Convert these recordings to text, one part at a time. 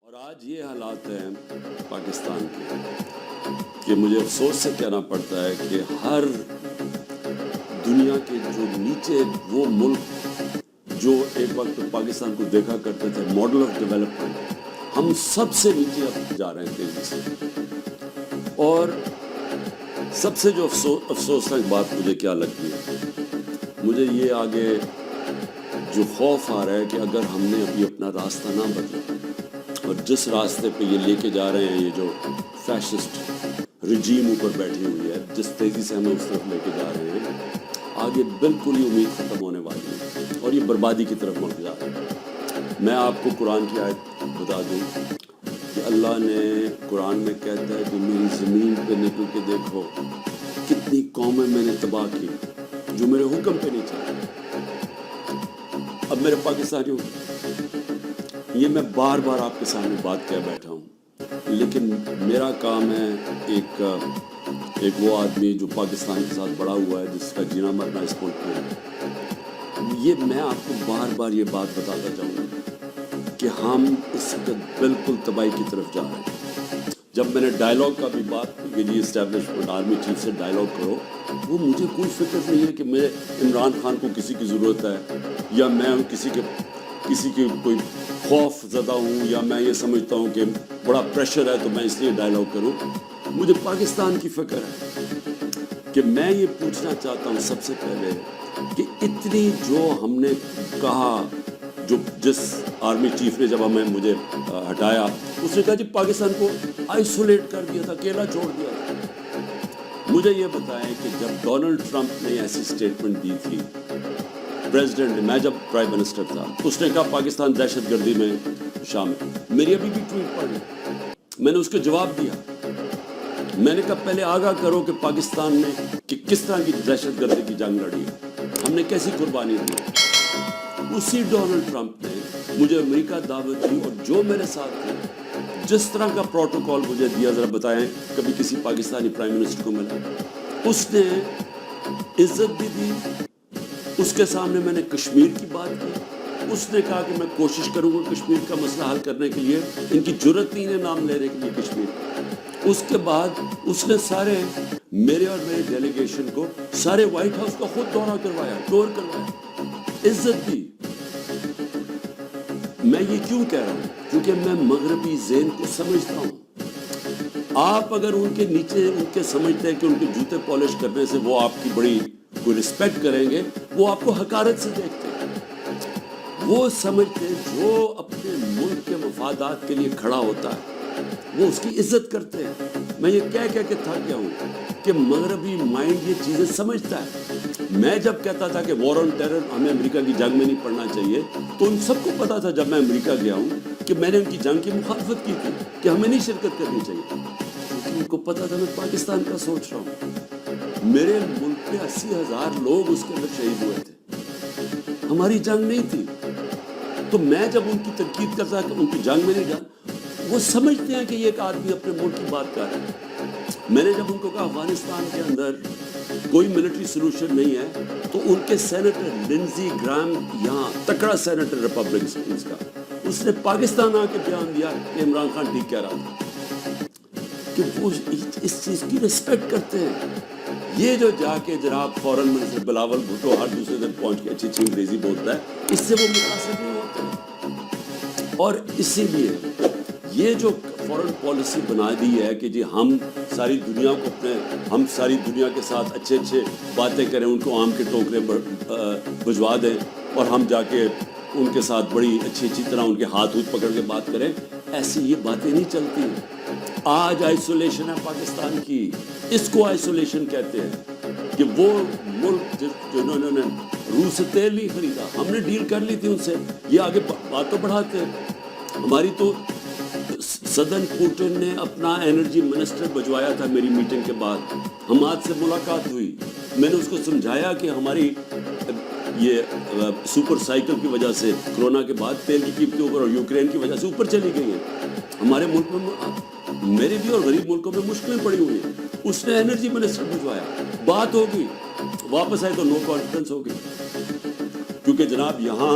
اور آج یہ حالات ہیں پاکستان کے کہ مجھے افسوس سے کہنا پڑتا ہے کہ ہر دنیا کے جو نیچے وہ ملک جو ایک وقت پاکستان کو دیکھا کرتے تھے ماڈل آف ڈیولپمنٹ، ہم سب سے نیچے اب جا رہے ہیں تیزی سے۔ اور سب سے جو افسوسناک بات مجھے کیا لگتی ہے، مجھے یہ آگے جو خوف آ رہا ہے کہ اگر ہم نے ابھی اپنا راستہ نہ بدلا اور جس راستے پہ یہ لے کے جا رہے ہیں، یہ جو فیشسٹ رجیم اوپر بیٹھی ہوئی ہے، جس تیزی سے ہمیں اس طرف لے کے جا رہے ہیں، آگے بالکل ہی امید ختم ہونے والی ہے اور یہ بربادی کی طرف ملک جا رہا ہے۔ میں آپ کو قرآن کی آیت بتا دوں کہ اللہ نے قرآن میں کہتا ہے کہ میری زمین پہ نکل کے دیکھو کتنی قومیں میں نے تباہ کی جو میرے حکم پہ نہیں چلے۔ اب میرے پاکستانیوں، یہ میں بار بار آپ کے سامنے بات کہہ بیٹھا ہوں، لیکن میرا کام ہے ایک وہ آدمی جو پاکستان کے ساتھ بڑا ہوا ہے، جس کا جینا مرنا اس ملک میں، یہ میں آپ کو بار بار یہ بات بتاتا جاؤں گا کہ ہم اس وقت بالکل تباہی کی طرف جا رہے ہیں۔ جب میں نے ڈائلاگ کا بھی بات کی کہ جی اسٹیبلشمنٹ آرمی چیف سے ڈائلاگ کرو، وہ مجھے کوئی فکر نہیں ہے کہ میں عمران خان کو کسی کی ضرورت ہے یا میں کسی کے کوئی خوف زدہ ہوں یا میں یہ سمجھتا ہوں کہ بڑا پریشر ہے تو میں اس لیے ڈائلاگ کروں۔ مجھے پاکستان کی فکر ہے کہ میں یہ پوچھنا چاہتا ہوں سب سے پہلے کہ اتنی جو ہم نے کہا، جس آرمی چیف نے جب مجھے ہٹایا، اس نے کہا جی پاکستان کو آئسولیٹ کر دیا تھا، اکیلا چھوڑ دیا تھا۔ مجھے یہ بتائیں کہ جب ڈونلڈ ٹرمپ نے ایسی سٹیٹمنٹ دی تھی، پریزیڈنٹ، میں جب پرائم منسٹر تھا، اس نے کہا پاکستان دہشت گردی میں شامل، میری ابھی بھی ٹویٹ پڑھ لی، میں نے اس کو جواب دیا، میں نے کہا پہلے آگاہ کرو کہ پاکستان نے کہ کس طرح کی دہشت گردی کی جنگ لڑی ہے، ہم نے کیسی قربانی دی۔ اسی ڈونلڈ ٹرمپ نے مجھے امریکہ دعوت دی اور جو میرے ساتھ تھے، جس طرح کا پروٹوکول مجھے دیا، ذرا بتائیں کبھی کسی پاکستانی پرائم منسٹر کو ملا؟ اس نے عزت بھی دی، اس کے سامنے میں نے کشمیر کی بات کی، اس نے کہا کہ میں کوشش کروں گا کشمیر کا مسئلہ حل کرنے کے لیے، ان کی جرت نہیں ہے نام لینے کے لیے کشمیر۔ اس کے بعد اس نے سارے میرے اور میرے ڈیلیگیشن کو سارے وائٹ ہاؤس کا خود دورہ کروایا، ٹور کروایا، عزت دی۔ میں یہ کیوں کہہ رہا ہوں؟ کیونکہ میں مغربی ذہن کو سمجھتا ہوں۔ آپ اگر ان کے نیچے ان کے سمجھتے ہیں کہ ان کے جوتے پالش کرنے سے وہ آپ کی بڑی کوئی رسپیکٹ کریں گے، وہ آپ کو حقارت سے دیکھتے ہیں۔ وہ سمجھتے ہیں جو اپنے ملک کے مفادات کے لیے کھڑا ہوتا ہے وہ اس کی عزت کرتے ہیں۔ میں یہ کہہ کے تھک گیا ہوں کہ مغربی مائنڈ یہ چیزیں سمجھتا ہے۔ میں جب کہتا تھا کہ وار آن ٹیرر ہمیں امریکہ کی جنگ میں نہیں پڑنا چاہیے، تو ان سب کو پتا تھا جب میں امریکہ گیا ہوں کہ میں نے ان کی جنگ کی مخالفت کی تھی کہ ہمیں نہیں شرکت کرنی چاہیے، کیونکہ ان کو پتا تھا میں پاکستان کا سوچ رہا ہوں۔ میرے ملک کے 80,000 لوگ اس کے اندر شہید ہوئے تھے، ہماری جنگ نہیں تھی۔ تو میں جب ان کی تنقید کرتا کہ ان کی جنگ میں نہیں جان، وہ سمجھتے ہیں کہ یہ ایک آدمی اپنے ملک کی بات کر رہا ہے۔ میں نے جب ان کو کہا افغانستان کے اندر کوئی ملٹری سلوشن نہیں ہے، تو ان کے سینیٹر لنزی گرام، یہاں تکڑا سینیٹر ریپبلکنز کا، اس نے پاکستان آ کے بیان دیا کہ عمران خان ٹھیک کہہ رہا تھا، کہ وہ اس چیز کی رسپیکٹ کرتے ہیں۔ یہ جو جا کے جناب فورن منسٹر بلاول بھٹو ہر دوسرے دن پہنچ کے اچھی انگریزی بولتا ہے، اس سے وہ متاثر نہیں ہوتے۔ اور اسی لیے یہ جو فورن پالیسی بنا دی ہے کہ جی ہم ساری دنیا کے ساتھ اچھے باتیں کریں، ان کو آم کے ٹوکرے بھجوا دیں اور ہم جا کے ان کے ساتھ بڑی اچھی طرح ان کے ہاتھ پکڑ کے بات کریں، ایسی یہ باتیں نہیں چلتی۔ آج آئسولیشن ہے پاکستان کی، اس کو آئسولیشن کہتے ہیں کہ وہ ملک جنہوں نے روس سے تیل نہیں خریدا، ہم نے ڈیل کر لی تھی ان سے، یہ آگے بات تو بڑھاتے ہیں۔ ہماری تو صدر پوٹن نے اپنا انرجی منسٹر بھجوایا تھا میری میٹنگ کے بعد، حماد سے ملاقات ہوئی، میں نے اس کو سمجھایا کہ ہماری یہ سپر سائیکل کی وجہ سے کرونا کے بعد تیل کی قیمتیں اوپر اور یوکرین کی وجہ سے اوپر چلی گئی ہیں، ہمارے ملک میں، میرے بھی اور غریب ملکوں میں مشکلیں پڑی ہوئی ہیں۔ اس نے انرجی منسٹر بھجوایا، بات ہوگی، واپس آئے تو نو کانفیڈنس ہوگی، کیونکہ جناب یہاں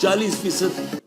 40%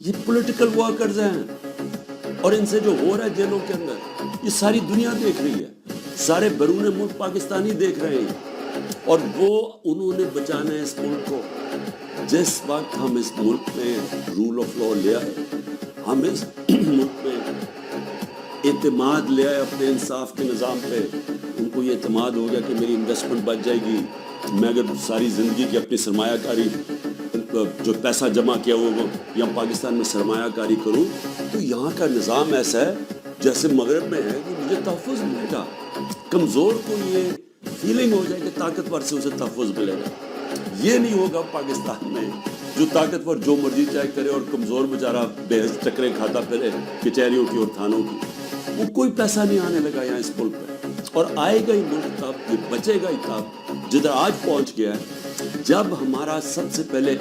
یہ پولیٹیکل ورکرز ہیں، اور ان سے جو ہو رہا ہے جیلوں کے اندر یہ ساری دنیا دیکھ رہی ہے، سارے بیرون ملک پاکستانی دیکھ رہے ہیں، اور وہ انہوں نے بچانا ہے اس ملک کو۔ جس وقت ہم اس ملک میں رول آف لا لے آئے، ہم اس ملک میں اعتماد لے آئے اپنے انصاف کے نظام پہ، ان کو یہ اعتماد ہو گیا کہ میری انویسٹمنٹ بچ جائے گی، میں اگر ساری زندگی کی اپنی سرمایہ کاری جو پیسہ جمع کیا وہ یہاں پاکستان میں سرمایہ کاری کروں، تو یہاں کا نظام ایسا ہے جیسے مغرب میں ہے کہ مجھے تحفظ ملے گا۔ کمزور کو یہ فیلنگ ہو جائے کہ طاقتور سے اسے تحفظ ملے گا۔ یہ نہیں ہوگا پاکستان میں، جو طاقتور جو مرضی چاہے کرے اور کمزور بیچارہ بے حس ٹکرے کھاتا پھرے کچہریوں کی اور تھانوں کی۔ وہ کوئی پیسہ نہیں آنے لگا یہاں اس ملک پہ، اور آئے گا ہی ملک تب، یہ بچے گا ہی تب جدھر آج پہنچ گیا ہے، جب ہمارا سب سے پہلے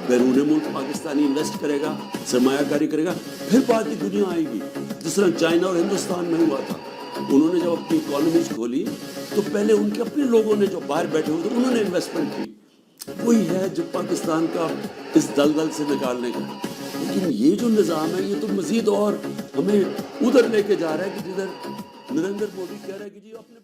بیرون ملک پاکستانی انویسٹ کرے گا، سرمایہ کاری کرے گا، پھر باقی دنیا آئے گی۔ جس طرح چائنا اور ہندوستان میں ہوا تھا، انہوں نے جب اپنی اکانومیز کھولی تو پہلے ان کے اپنے لوگوں نے جو باہر بیٹھے ہوئے تھے انہوں نے انویسٹمنٹ کی۔ وہی ہے جو پاکستان کا اس دلدل سے نکالنے کا۔ لیکن یہ جو نظام ہے یہ تو مزید اور ہمیں ادھر لے کے جا رہا ہے کہ جدھر نریندر مودی کہہ رہا ہے کہ جی اپنے